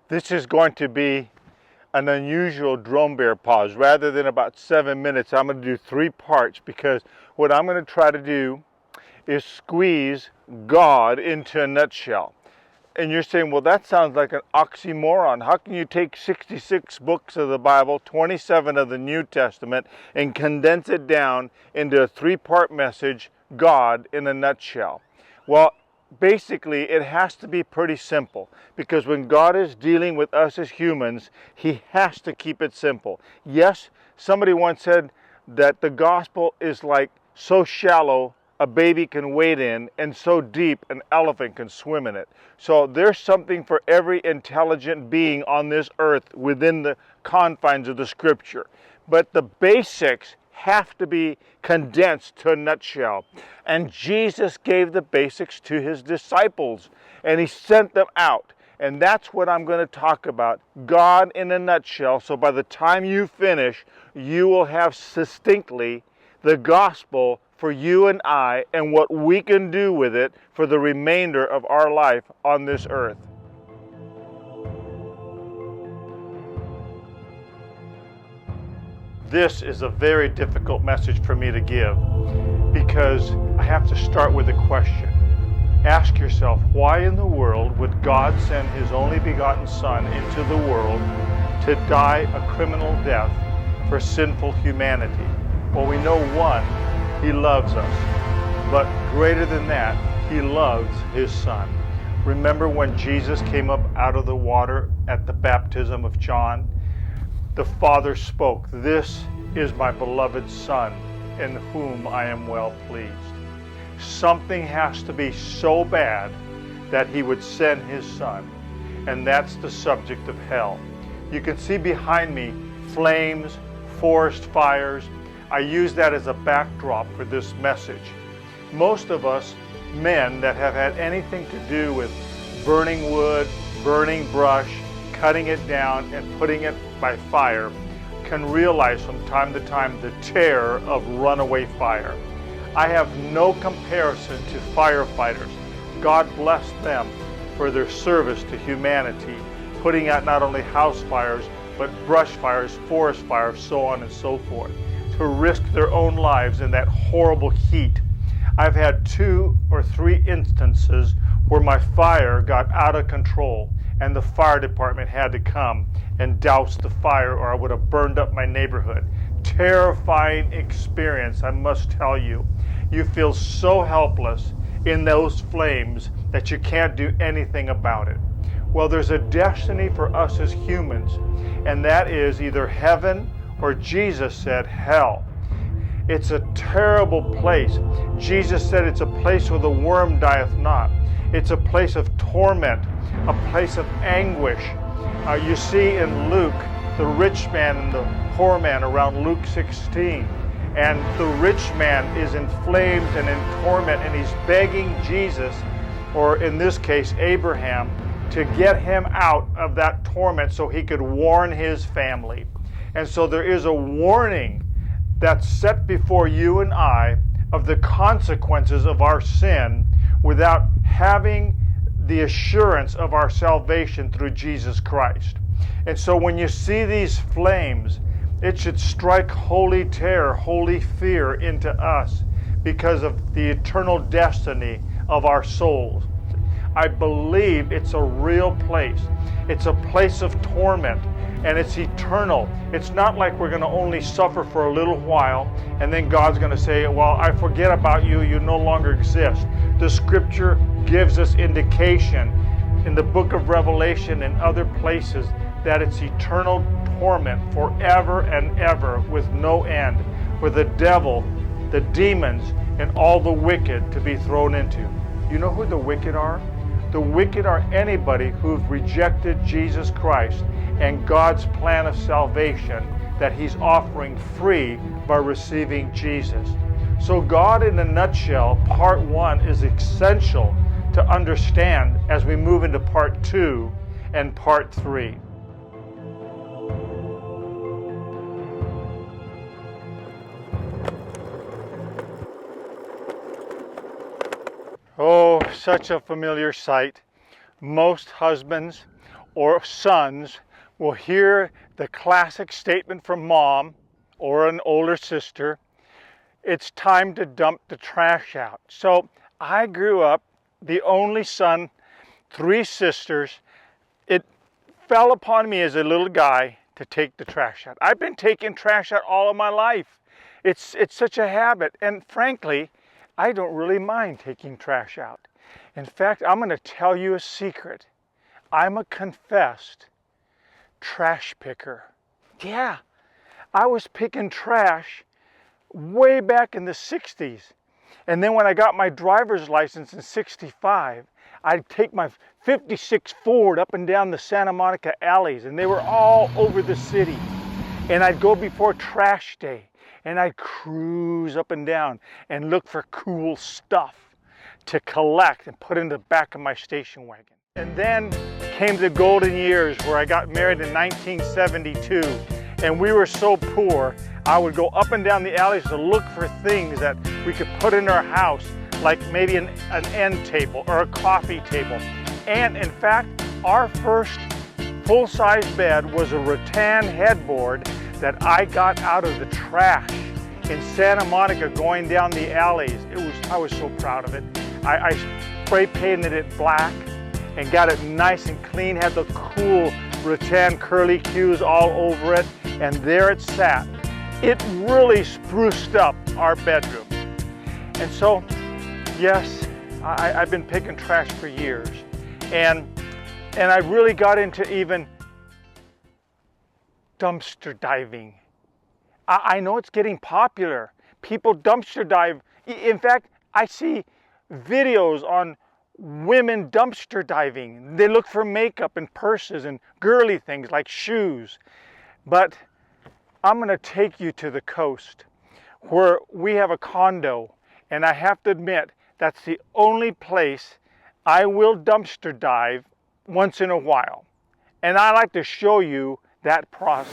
This is going to be an unusual drone bear pause. Rather than about 7 minutes, I'm going to do 3 parts, because what I'm going to try to do is squeeze God into a nutshell. And you're saying, well, that sounds like an oxymoron. How can you take 66 books of the Bible, 27 of the New Testament, and condense it down into a 3-part message, God in a nutshell? Well, basically, it has to be pretty simple, because when God is dealing with us as humans, He has to keep it simple. Yes, somebody once said that the gospel is like so shallow a baby can wade in, and so deep an elephant can swim in it. So there's something for every intelligent being on this earth within the confines of the Scripture. But the basics have to be condensed to a nutshell. And Jesus gave the basics to His disciples, and He sent them out. And that's what I'm going to talk about, God in a nutshell. So by the time you finish, you will have succinctly the gospel for you and I, and what we can do with it for the remainder of our life on this earth. This is a very difficult message for me to give, because I have to start with a question. Ask yourself, why in the world would God send His only begotten Son into the world to die a criminal death for sinful humanity? Well, we know, one, He loves us, but greater than that, He loves His Son. Remember when Jesus came up out of the water at the baptism of John? The Father spoke, "This is my beloved Son, in whom I am well pleased." Something has to be so bad that He would send His Son, and that's the subject of hell. You can see behind me flames, forest fires. I use that as a backdrop for this message. Most of us men that have had anything to do with burning wood, burning brush, cutting it down and putting it by fire can realize from time to time the terror of runaway fire. I have no comparison to firefighters. God bless them for their service to humanity, putting out not only house fires, but brush fires, forest fires, so on and so forth, to risk their own lives in that horrible heat. I've had 2 or 3 instances where my fire got out of control and the fire department had to come and douse the fire, or I would have burned up my neighborhood. Terrifying experience, I must tell you. You feel so helpless in those flames that you can't do anything about it. Well, there's a destiny for us as humans, and that is either heaven or, Jesus said, hell. It's a terrible place. Jesus said it's a place where the worm dieth not. It's a place of torment, a place of anguish. You see in Luke, the rich man and the poor man around Luke 16. And the rich man is in flames and in torment, and he's begging Jesus, or in this case, Abraham, to get him out of that torment so he could warn his family. And so there is a warning that's set before you and I of the consequences of our sin without having the assurance of our salvation through Jesus Christ. And so when you see these flames, it should strike holy terror, holy fear into us because of the eternal destiny of our souls. I believe it's a real place. It's a place of torment, and it's eternal. It's not like we're going to only suffer for a little while and then God's going to say, well, I forget about you, you no longer exist. The Scripture gives us indication in the book of Revelation and other places that it's eternal torment forever and ever with no end, for the devil, the demons, and all the wicked to be thrown into. You know who the wicked are? The wicked are anybody who've rejected Jesus Christ and God's plan of salvation that He's offering free by receiving Jesus. So God in a nutshell, part 1 is essential to understand as we move into part 2 and part 3. Oh, such a familiar sight. Most husbands or sons will hear the classic statement from mom or an older sister, it's time to dump the trash out. So I grew up the only son, 3 sisters. It fell upon me as a little guy to take the trash out. I've been taking trash out all of my life. It's such a habit, and frankly, I don't really mind taking trash out. In fact, I'm going to tell you a secret. I'm a confessed trash picker. Yeah, I was picking trash way back in the 60s. And then when I got my driver's license in 65, I'd take my 56 Ford up and down the Santa Monica alleys, and they were all over the city. And I'd go before trash day, and I'd cruise up and down and look for cool stuff to collect and put in the back of my station wagon. And then came the golden years where I got married in 1972, and we were so poor, I would go up and down the alleys to look for things that we could put in our house, like maybe an end table or a coffee table. And in fact, our first full-size bed was a rattan headboard that I got out of the trash in Santa Monica going down the alleys. I was so proud of it. I spray painted it black and got it nice and clean, had the cool rattan curly cues all over it, and there it sat. It really spruced up our bedroom. And so, yes, I've been picking trash for years. And I really got into even dumpster diving. I know it's getting popular. People dumpster dive. In fact, I see videos on women dumpster diving. They look for makeup and purses and girly things like shoes. But I'm going to take you to the coast where we have a condo, and I have to admit that's the only place I will dumpster dive once in a while. And I like to show you that process.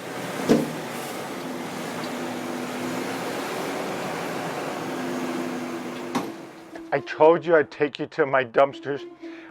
I told you I'd take you to my dumpsters.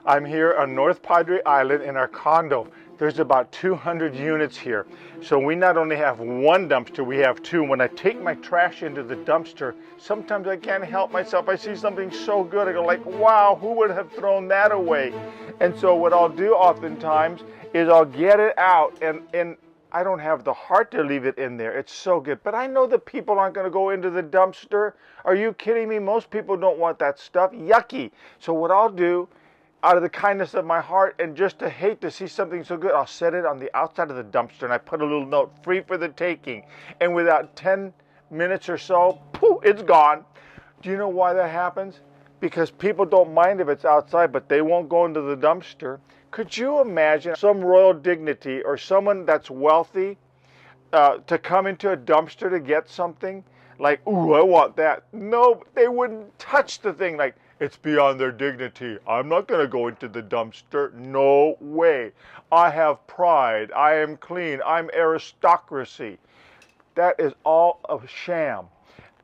I'm here on North Padre Island in our condo. There's about 200 units here. So we not only have one dumpster, we have 2. When I take my trash into the dumpster, sometimes I can't help myself. I see something so good, I go like, wow, who would have thrown that away? And so what I'll do oftentimes is I'll get it out, and I don't have the heart to leave it in there. It's so good. But I know that people aren't going to go into the dumpster. Are you kidding me? Most people don't want that stuff. Yucky. So what I'll do, out of the kindness of my heart, and just to hate to see something so good, I'll set it on the outside of the dumpster, and I put a little note, free for the taking. And without 10 minutes or so, poof, it's gone. Do you know why that happens? Because people don't mind if it's outside, but they won't go into the dumpster. Could you imagine some royal dignity or someone that's wealthy to come into a dumpster to get something? Like, ooh, I want that. No, they wouldn't touch the thing. Like, it's beyond their dignity. I'm not going to go into the dumpster. No way. I have pride. I am clean. I'm aristocracy. That is all a sham.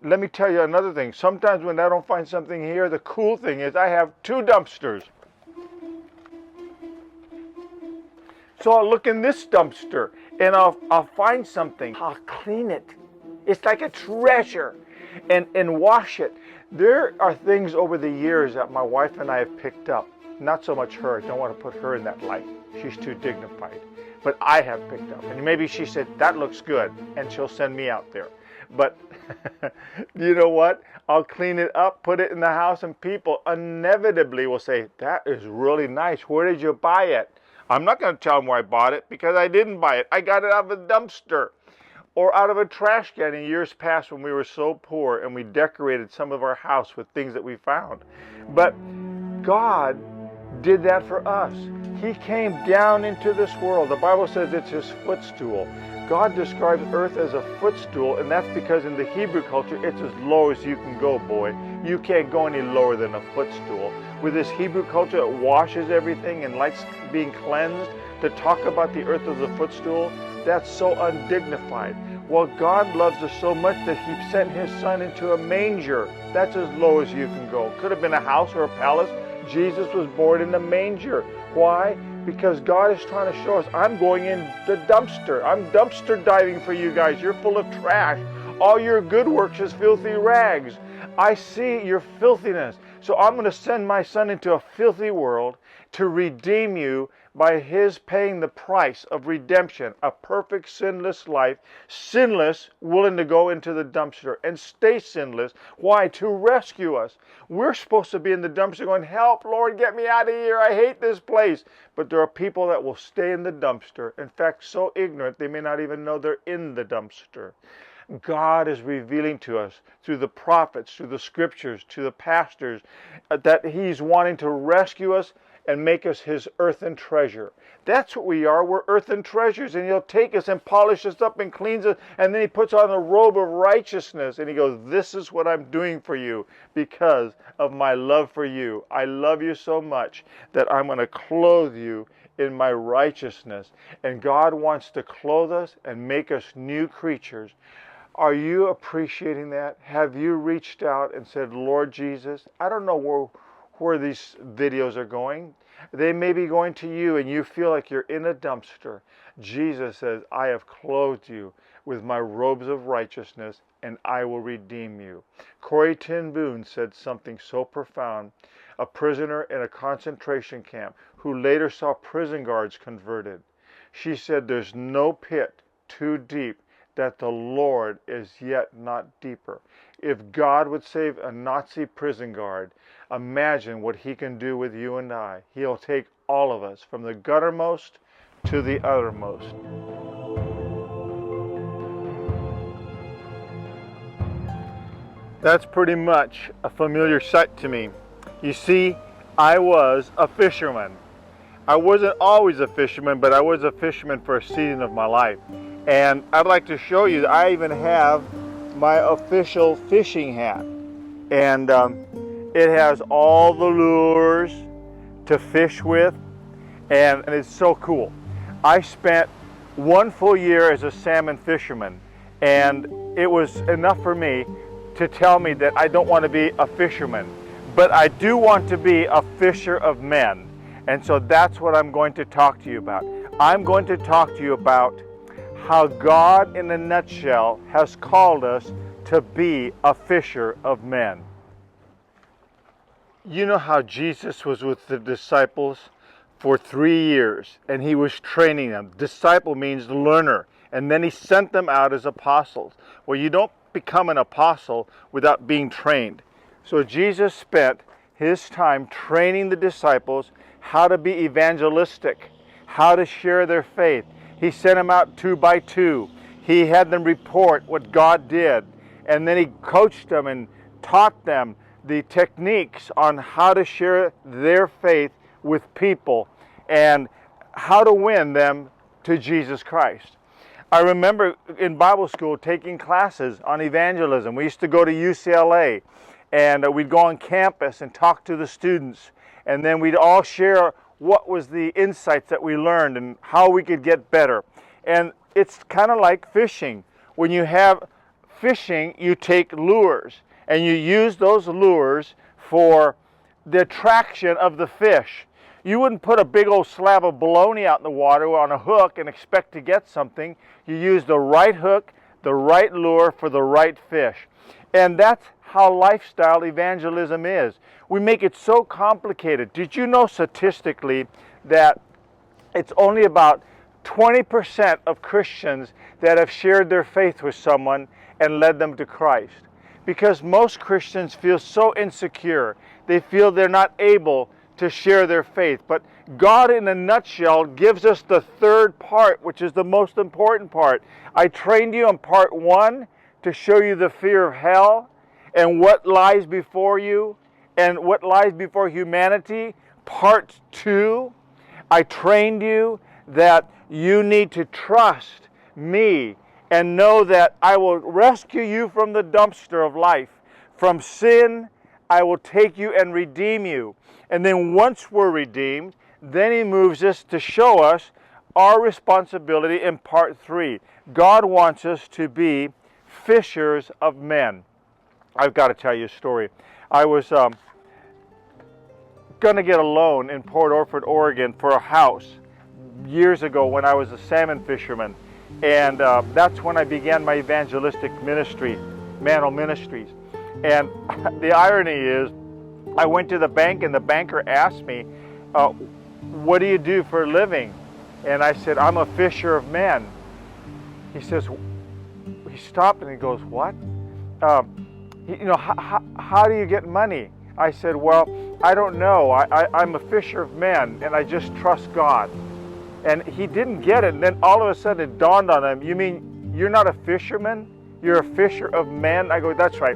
Let me tell you another thing. Sometimes when I don't find something here, the cool thing is I have 2 dumpsters. So I'll look in this dumpster and I'll find something. I'll clean it. It's like a treasure, and wash it. There are things over the years that my wife and I have picked up. Not so much her. I don't want to put her in that light. She's too dignified. But I have picked up. And maybe she said, that looks good, and she'll send me out there. But you know what? I'll clean it up, put it in the house, and people inevitably will say, that is really nice. Where did you buy it? I'm not going to tell them where I bought it because I didn't buy it. I got it out of a dumpster or out of a trash can in years past when we were so poor and we decorated some of our house with things that we found. But God did that for us. He came down into this world. The Bible says it's his footstool. God describes earth as a footstool, and that's because in the Hebrew culture, it's as low as you can go, boy. You can't go any lower than a footstool. With this Hebrew culture, it washes everything and likes being cleansed. To talk about the earth as a footstool, that's so undignified. Well, God loves us so much that he sent his son into a manger. That's as low as you can go. Could have been a house or a palace. Jesus was born in a manger. Why? because God is trying to show us, I'm going in the dumpster. I'm dumpster diving for you guys. You're full of trash. All your good works is filthy rags. I see your filthiness. So I'm going to send my son into a filthy world to redeem you by his paying the price of redemption, a perfect sinless life, sinless, willing to go into the dumpster and stay sinless. Why? To rescue us. We're supposed to be in the dumpster going, help, Lord, get me out of here. I hate this place. But there are people that will stay in the dumpster. In fact, so ignorant they may not even know they're in the dumpster. God is revealing to us through the prophets, through the scriptures, to the pastors, that he's wanting to rescue us and make us his earthen treasure. That's what we are. We're earthen treasures. And he'll take us and polish us up and cleans us. And then he puts on a robe of righteousness. And he goes, this is what I'm doing for you because of my love for you. I love you so much that I'm going to clothe you in my righteousness. And God wants to clothe us and make us new creatures. Are you appreciating that? Have you reached out and said, Lord Jesus, I don't know where these videos are going. They may be going to you and you feel like you're in a dumpster. Jesus says, I have clothed you with my robes of righteousness and I will redeem you. Corrie ten Boom said something so profound. A prisoner in a concentration camp who later saw prison guards converted. She said, there's no pit too deep that the Lord is yet not deeper. If God would save a Nazi prison guard, imagine what he can do with you and I. He'll take all of us from the guttermost to the uttermost. That's pretty much a familiar sight to me. You see, I was a fisherman. I wasn't always a fisherman, but I was a fisherman for a season of my life. And I'd like to show you that I even have my official fishing hat. And it has all the lures to fish with, and it's so cool. I spent 1 full year as a salmon fisherman, and it was enough for me to tell me that I don't want to be a fisherman, but I do want to be a fisher of men. And so that's what I'm going to talk to you about. I'm going to talk to you about how God, in a nutshell, has called us to be a fisher of men. You know how Jesus was with the disciples for 3 years, and he was training them. Disciple means learner, and then he sent them out as apostles. Well, you don't become an apostle without being trained. So Jesus spent his time training the disciples how to be evangelistic, how to share their faith. He sent them out 2 by 2. He had them report what God did. And then he coached them and taught them the techniques on how to share their faith with people and how to win them to Jesus Christ. I remember in Bible school taking classes on evangelism. We used to go to UCLA and we'd go on campus and talk to the students. And then we'd all share what was the insights that we learned and how we could get better. And it's kind of like fishing. When you have fishing, you take lures and you use those lures for the attraction of the fish. You wouldn't put a big old slab of bologna out in the water on a hook and expect to get something. You use the right hook, the right lure for the right fish. And that's how lifestyle evangelism is. We make it so complicated. Did you know statistically that it's only about 20% of Christians that have shared their faith with someone and led them to Christ? Because most Christians feel so insecure. They feel they're not able to share their faith. But God, in a nutshell, gives us the third part, which is the most important part. I trained you on part 1 to show you the fear of hell and what lies before you and what lies before humanity. Part 2, I trained you that you need to trust me and know that I will rescue you from the dumpster of life. From sin, I will take you and redeem you. And then once we're redeemed, then he moves us to show us our responsibility in part 3. God wants us to be fishers of men. I've got to tell you a story. God going to get a loan in Port Orford, Oregon for a house years ago when I was a salmon fisherman. And that's when I began my evangelistic ministry, Mantle Ministries. And the irony is, I went to the bank and the banker asked me, what do you do for a living? And I said, I'm a fisher of men. He says, he stopped and he goes, what? How do you get money? I said, well, I don't know. I'm a fisher of men and I just trust God. And he didn't get it. And then all of a sudden it dawned on him, you mean you're not a fisherman? You're a fisher of men? I go, that's right.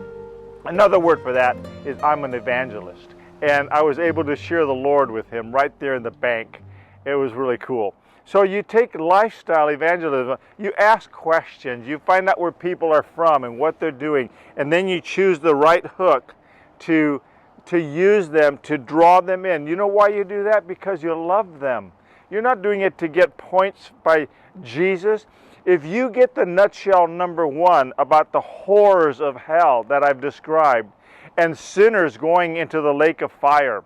Another word for that is I'm an evangelist. And I was able to share the Lord with him right there in the bank. It was really cool. So you take lifestyle evangelism, you ask questions, you find out where people are from and what they're doing, and then you choose the right hook to use them, to draw them in. You know why you do that? Because you love them. You're not doing it to get points by Jesus. If you get the nutshell number one about the horrors of hell that I've described, and sinners going into the lake of fire,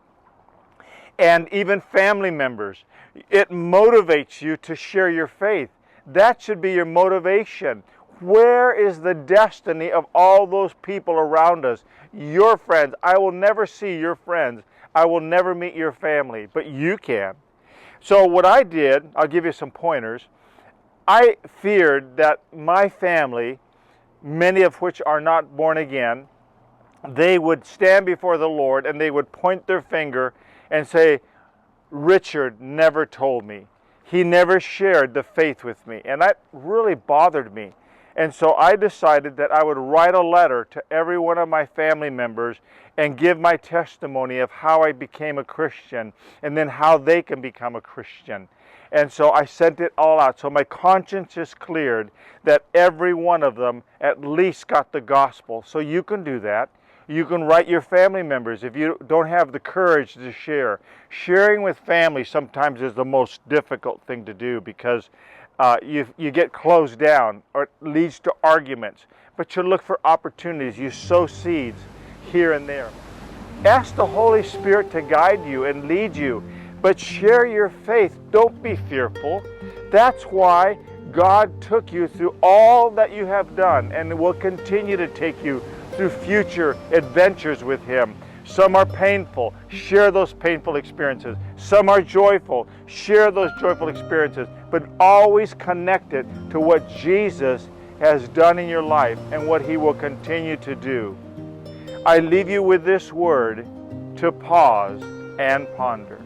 and even family members, it motivates you to share your faith. That should be your motivation. Where is the destiny of all those people around us? Your friends. I will never see your friends. I will never meet your family, but you can. So what I did, I'll give you some pointers. I feared that my family, many of which are not born again, they would stand before the Lord and they would point their finger and say, Richard never told me. He never shared the faith with me. And that really bothered me. And so I decided that I would write a letter to every one of my family members and give my testimony of how I became a Christian and then how they can become a Christian. And so I sent it all out. So my conscience is cleared that every one of them at least got the gospel. So you can do that. You can write your family members if you don't have the courage to share. Sharing with family sometimes is the most difficult thing to do because you get closed down or it leads to arguments. But you look for opportunities. You sow seeds here and there. Ask the Holy Spirit to guide you and lead you. But share your faith. Don't be fearful. That's why God took you through all that you have done and will continue to take you through future adventures with Him. Some are painful. Share those painful experiences. Some are joyful. Share those joyful experiences. But always connect it to what Jesus has done in your life and what He will continue to do. I leave you with this word to pause and ponder.